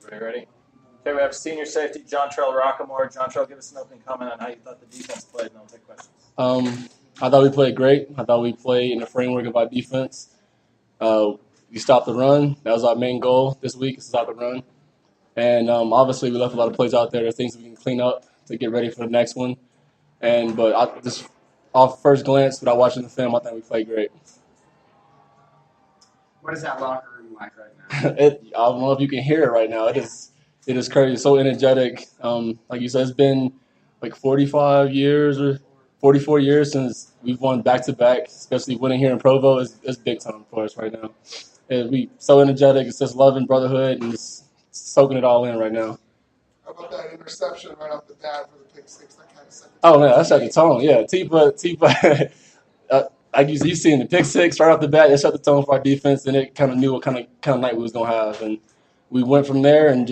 Everybody ready? Okay, we have senior safety John Rockamore. John, give us an opening comment on how you thought the defense played, and then we'll take questions. I thought we played great. I thought we played in the framework of our defense. We stopped the run. That was our main goal this week, is to stop the run. And obviously we left a lot of plays out there. There's things we can clean up to get ready for the next one. But just off first glance, without watching the film, I think we played great. What is that locker room like right now? I don't know if you can hear it right now. It is crazy. It's so energetic. Like you said, it's been like 45 years or 44 years since we've won back-to-back, especially winning here in Provo is big time for us right now. And we so energetic. It's just love and brotherhood and just soaking it all in right now. How about that interception right off the bat for the pick six? That kind of set the tone. Oh, man, that set the tone. Yeah, Tipa like you've seen the pick six right off the bat, it set the tone for our defense, and it kind of knew what kind of night we was going to have. And we went from there and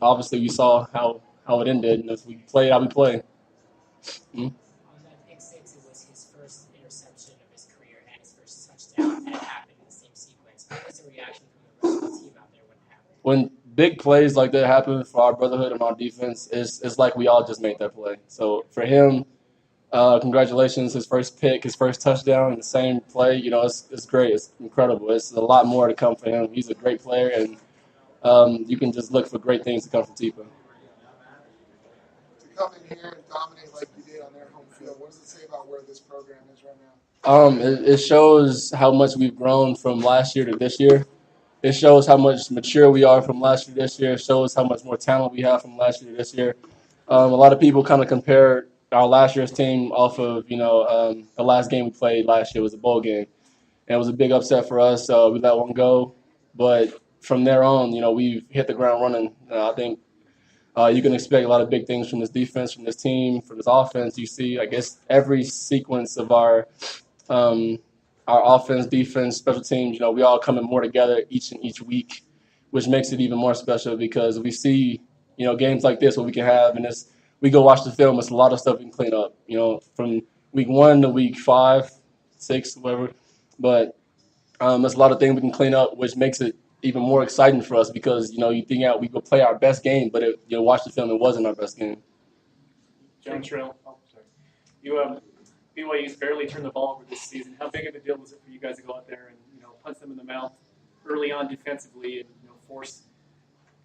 obviously we saw how it ended, and we played how we played. On that pick six, it was his first interception of his career and his first touchdown, and it happened in the same sequence. What was the reaction from the rest of the team out there when it happened? When big plays like that happen for our brotherhood and our defense, it's like we all just made that play. So for him, congratulations, his first pick, his first touchdown in the same play. It's great. It's incredible. It's a lot more to come for him. He's a great player, and you can just look for great things to come from Tipa. To come in here and dominate like you did on their home field, what does it say about where this program is right now? It shows how much we've grown from last year to this year. It shows how much mature we are from last year to this year. It shows how much more talent we have from last year to this year. A lot of people kind of compare our last year's team off of, the last game we played last year was a bowl game. And it was a big upset for us, so we let one go. But from there on, we've hit the ground running. I think you can expect a lot of big things from this defense, from this team, from this offense. You see, I guess, every sequence of our offense, defense, special teams, we all coming more together each week, which makes it even more special because we see, games like this where we can have, and we go watch the film, it's a lot of stuff we can clean up, from week 1 to week 5, 6, whatever. But there's a lot of things we can clean up, which makes it even more exciting for us because, you think out we go play our best game, but watch the film, it wasn't our best game. John Trill, BYU's barely turned the ball over this season. How big of a deal was it for you guys to go out there and punch them in the mouth early on defensively and force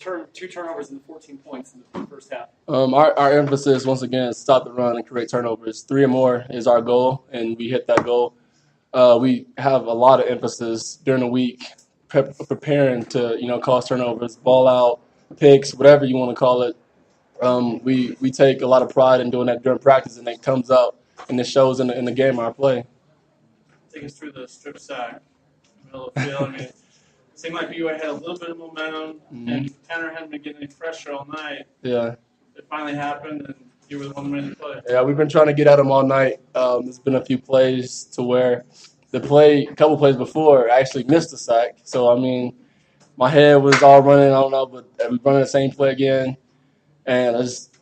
2 turnovers and 14 points in the first half? Our emphasis once again is stop the run and create turnovers. 3 or more is our goal, and we hit that goal. We have a lot of emphasis during the week preparing to cause turnovers, ball out, picks, whatever you want to call it. We take a lot of pride in doing that during practice, and it comes out and it shows in the game our play. Take us through the strip sack, middle of the field. I mean, it seemed like BYU had a little bit of momentum, and Tanner hadn't been getting any pressure all night. Yeah. It finally happened, and you were the one that made the play. Yeah, we've been trying to get at him all night. There's been a few plays to where a couple plays before, I actually missed the sack. So, my head was all running, I don't know, but we running the same play again. And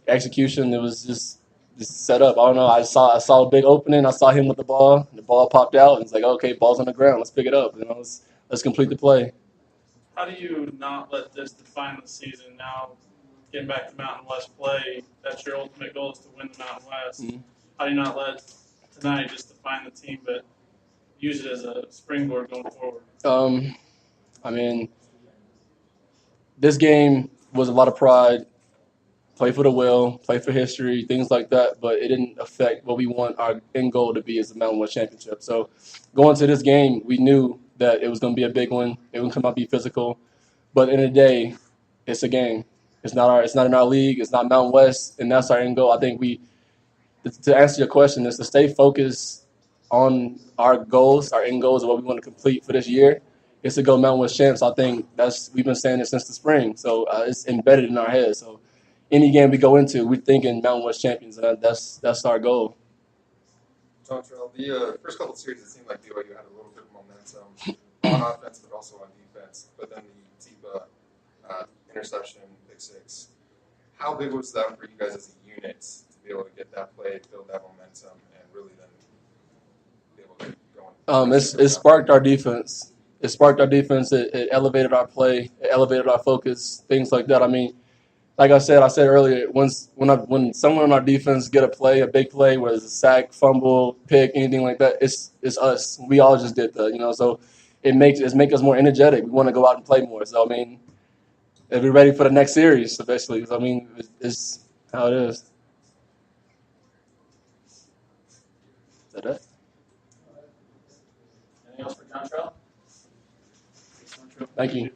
execution, it was just set up. I don't know. I saw a big opening. I saw him with the ball. The ball popped out, and it's like, okay, ball's on the ground. Let's pick it up. Let's complete the play. How do you not let this define the season? Now, getting back to Mountain West play, that's your ultimate goal is to win the Mountain West. Mm-hmm. How do you not let tonight just define the team, but use it as a springboard going forward? This game was a lot of pride. Play for the will, play for history, things like that, but it didn't affect what we want our end goal to be as a Mountain West championship. So going to this game, we knew that it was going to be a big one. It was going to be physical. But in the day, it's a game. It's not in our league. It's not Mountain West, and that's our end goal. I think to answer your question, is to stay focused on our goals, our end goals, of what we want to complete for this year. It's to go Mountain West champs. I think we've been saying it since the spring. So it's embedded in our heads. So any game we go into, we're thinking Mountain West champions, and that's our goal. John Terrell, the first couple of series, it seemed like BYU had a little bit of momentum on offense, but also on defense. But then the Tipa interception, pick six. How big was that for you guys as a unit to be able to get that play, build that momentum, and really then be able to go on? It sparked our defense. It sparked our defense. It elevated our play. It elevated our focus, things like that. I mean, like I said earlier, when someone on our defense get a big play, whether it's a sack, fumble, pick, anything like that, it's us. We all just did that. So it makes us more energetic. We want to go out and play more. So I mean, if we're ready for the next series, especially, I mean, it's how it is. Is that it? Anything else for John Trell? Thank you.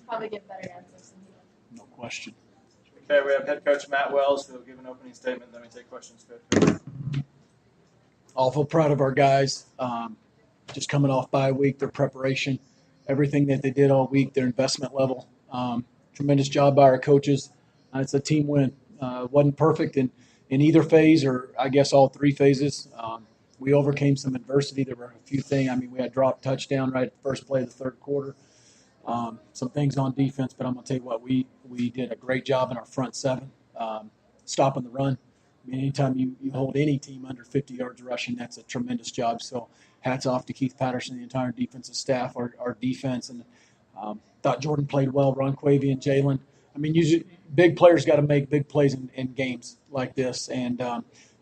Probably get better answers. No question. Okay, we have head coach Matt Wells who will give an opening statement, then we take questions. Good. Awful proud of our guys. Just coming off bye week, their preparation, everything that they did all week, their investment level. Tremendous job by our coaches. It's a team win. Wasn't perfect in either phase, or I guess all three phases. We overcame some adversity. There were a few things. I mean, we had dropped touchdown right at the first play of the third quarter. Some things on defense, but I'm going to tell you what, we did a great job in our front seven, stopping the run. I mean, anytime you hold any team under 50 yards rushing, that's a tremendous job. So hats off to Keith Patterson, the entire defensive staff, our defense. And thought Jordan played well, Ron Quavy and Jalen. I mean, usually big players got to make big plays in games like this. And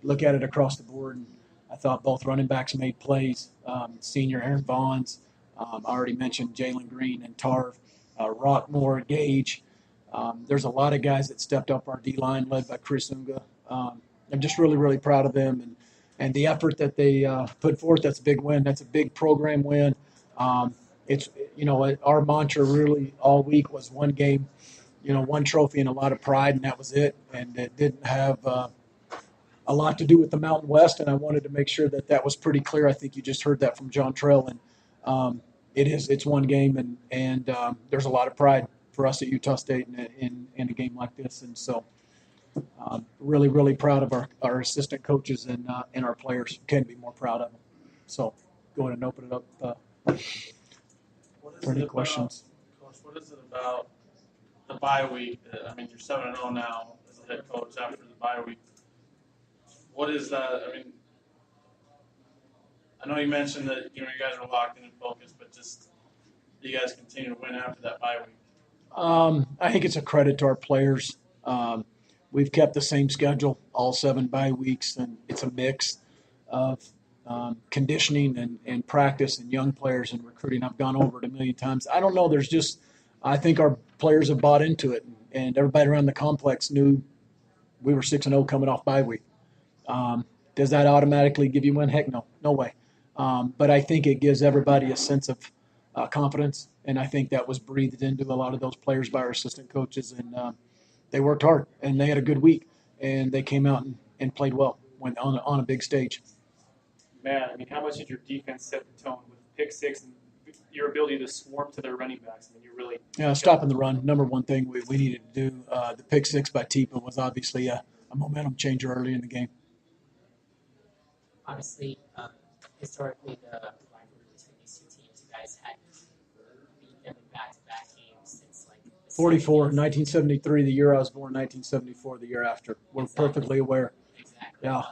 look at it across the board. And I thought both running backs made plays. Senior Aaron Vaughns, I already mentioned Jalen Green and Tarv, Rockmore, Gage. There's a lot of guys that stepped up our D-line, led by Chris Unga. I'm just really, really proud of them and the effort that they put forth. That's a big win. That's a big program win. It's our mantra really all week was one game, one trophy and a lot of pride, and that was it. And it didn't have a lot to do with the Mountain West, and I wanted to make sure that was pretty clear. I think you just heard that from John Trell, and it's one game, and there's a lot of pride for us at Utah State in a game like this, and so. Really, really proud of our assistant coaches and our players. Can't be more proud of them. So, go ahead and open it up for any questions. Coach, what is it about the bye week? You're 7-0 now as a head coach after the bye week. What is that? I know you mentioned that you guys are locked in and focused, but just you guys continue to win after that bye week. I think it's a credit to our players. We've kept the same schedule all 7 bye weeks, and it's a mix of conditioning and practice and young players and recruiting. I've gone over it a million times. I don't know. I think our players have bought into it, and everybody around the complex knew we were 6-0 coming off bye week. Does that automatically give you one? Heck no. No way. But I think it gives everybody a sense of confidence, and I think that was breathed into a lot of those players by our assistant coaches, and they worked hard, and they had a good week, and they came out and played well, went on a big stage. Man, how much did your defense set the tone with pick six and your ability to swarm to their running backs? You really stopping the run, number one thing we needed to do. The pick six by Tipa was obviously a momentum changer early in the game. Honestly, historically, the rivalry between these two teams, you guys had beat them in back-to-back games since the 44, 70s. 1973, the year I was born, 1974, the year after. We're Exactly. perfectly aware. Exactly. Yeah.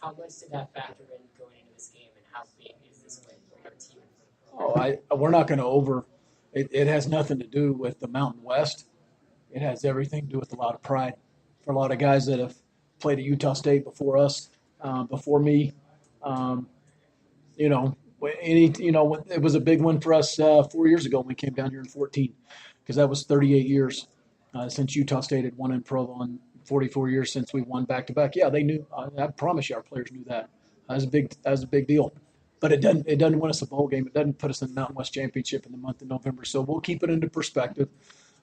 How much did that factor in going into this game, and how big is this win for your team and for the program? We're not going to it has nothing to do with the Mountain West. It has everything to do with a lot of pride. For a lot of guys that have played at Utah State before us, before me, it was a big one for us 4 years ago when we came down here in 2014, because that was 38 years since Utah State had won in Provo, and 44 years since we won back-to-back. Yeah, they knew. I promise you our players knew that. That was a big deal. But it doesn't win us a bowl game. It doesn't put us in the Mountain West Championship in the month of November. So we'll keep it into perspective.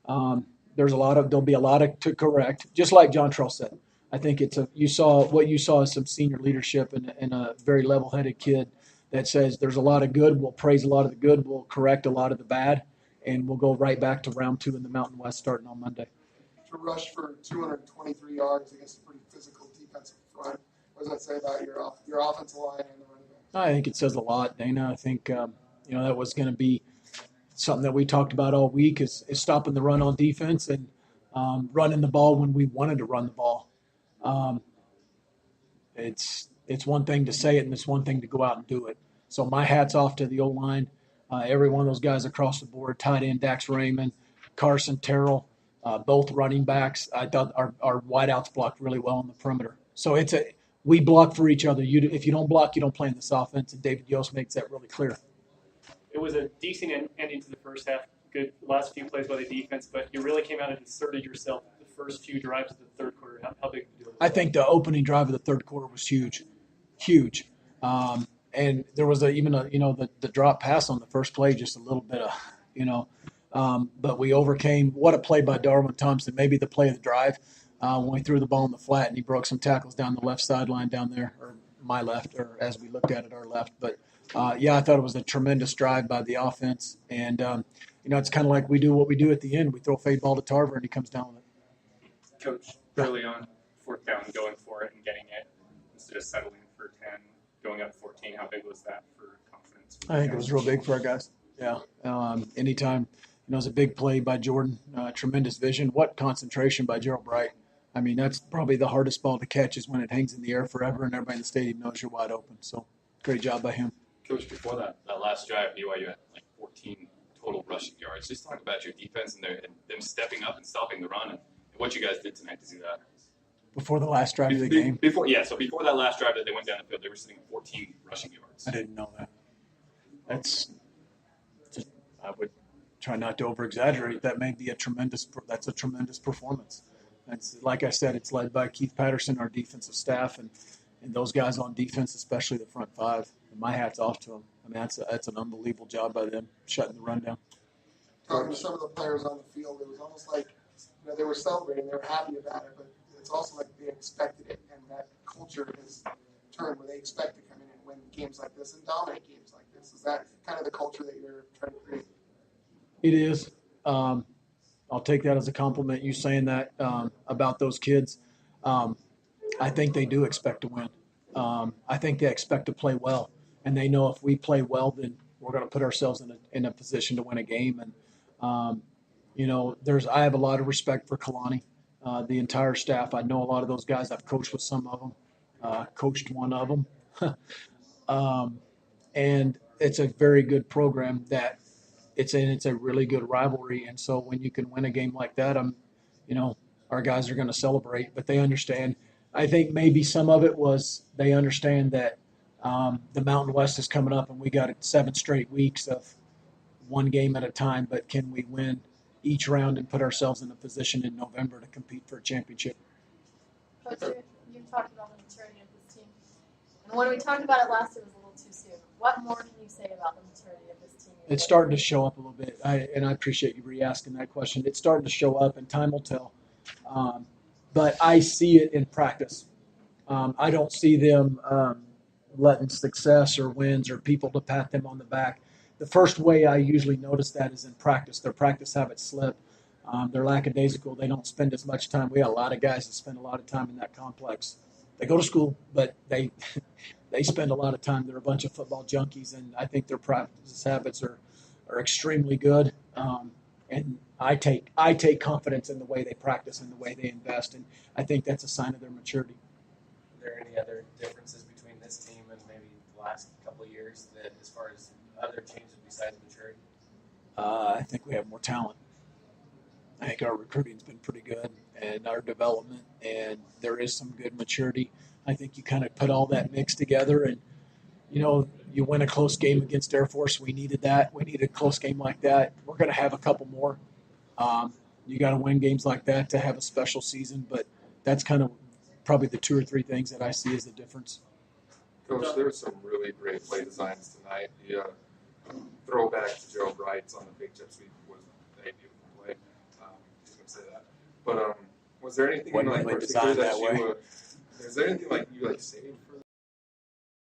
There'll be a lot to correct, just like John Trell said. I think what you saw is some senior leadership and a very level-headed kid that says there's a lot of good. We'll praise a lot of the good. We'll correct a lot of the bad, and we'll go right back to round 2 in the Mountain West starting on Monday. To rush for 223 yards against a pretty physical defense What does that say about your offensive line and the running back? I think it says a lot, Dana. I think that was going to be something that we talked about all week is stopping the run on defense and running the ball when we wanted to run the ball. It's one thing to say it, and it's one thing to go out and do it. So my hat's off to the O-line. Every one of those guys across the board, tight end Dax Raymond, Carson Terrell, both running backs. I thought our wideouts blocked really well on the perimeter. So we block for each other. If you don't block, you don't play in this offense, and David Yost makes that really clear. It was a decent ending to the first half. Good last few plays by the defense, but you really came out and asserted yourself the first few drives of the third quarter. How big of a deal was that? I think the opening drive of the third quarter was huge. And there was the drop pass on the first play, just a little bit of, but we overcame. What a play by Darwin Thompson, maybe the play of the drive when we threw the ball in the flat and he broke some tackles down the left sideline down there, or my left, or as we looked at it, our left. But, I thought it was a tremendous drive by the offense. And, it's kind of like we do what we do at the end. We throw a fade ball to Tarver and he comes down with it. Coach, early on, fourth down, going for it and getting it instead of settling for 10, going up 14, how big was that for confidence? I think it was real big for our guys. Yeah. Anytime, it was a big play by Jordan, tremendous vision. What concentration by Gerald Bright. I mean, that's probably the hardest ball to catch is when it hangs in the air forever and everybody in the stadium knows you're wide open. So great job by him. Coach, before that last drive, BYU had like 14 total rushing yards. Just talk about your defense and them stepping up and stopping the run and what you guys did tonight to do that. Before the last drive of the game? Before that last drive that they went down the field, they were sitting at 14 rushing yards. I didn't know that. I would try not to over-exaggerate. That may be a tremendous performance. It's, like I said, it's led by Keith Patterson, our defensive staff, and those guys on defense, especially the front five. And my hat's off to them. I mean, that's an unbelievable job by them, shutting the run down. Talking to some of the players on the field, it was almost like they were celebrating, they were happy about it, but it's also like they expected it, and that culture has turned where they expect to come in and win games like this and dominate games like this. Is that kind of the culture that you're trying to create? It is. I'll take that as a compliment, you saying that about those kids. I think they do expect to win. I think they expect to play well, and they know if we play well, then we're going to put ourselves in a position to win a game. And I have a lot of respect for Kalani, the entire staff. I know a lot of those guys. I've coached with some of them, coached one of them, and it's a very good program that it's a really good rivalry. And so when you can win a game like that, our guys are going to celebrate, but they understand. I think maybe some of it was they understand that the Mountain West is coming up and we got 7 straight weeks of one game at a time, but can we win each round and put ourselves in a position in November to compete for a championship? Coach, you talked about the maturity of this team. And when we talked about it last, it was a little too soon. What more can you say about the maturity of this team? It's starting to show up a little bit, and I appreciate you re-asking that question. It's starting to show up, and time will tell. But I see it in practice. I don't see them letting success or wins or people to pat them on the back. The first way I usually notice that is in practice. Their practice habits slip. They're lackadaisical. They don't spend as much time. We got a lot of guys that spend a lot of time in that complex. They go to school, but they spend a lot of time. They're a bunch of football junkies, and I think their practice habits are extremely good. And I take confidence in the way they practice and the way they invest, and I think that's a sign of their maturity. Are there any other differences between this team and maybe the last couple of years that, as far as other changes besides maturity? I think we have more talent. I think our recruiting's been pretty good, and our development, and there is some good maturity. I think you kind of put all that mix together, and you win a close game against Air Force. We needed that. We needed a close game like that. We're going to have a couple more. You got to win games like that to have a special season, but that's kind of probably the 2 or 3 things that I see as the difference. Coach, there were some really great play designs tonight. The throwback to Gerald Wright's on the big jet sweep was a beautiful play. He's going to say that. But was there anything in particular that you saved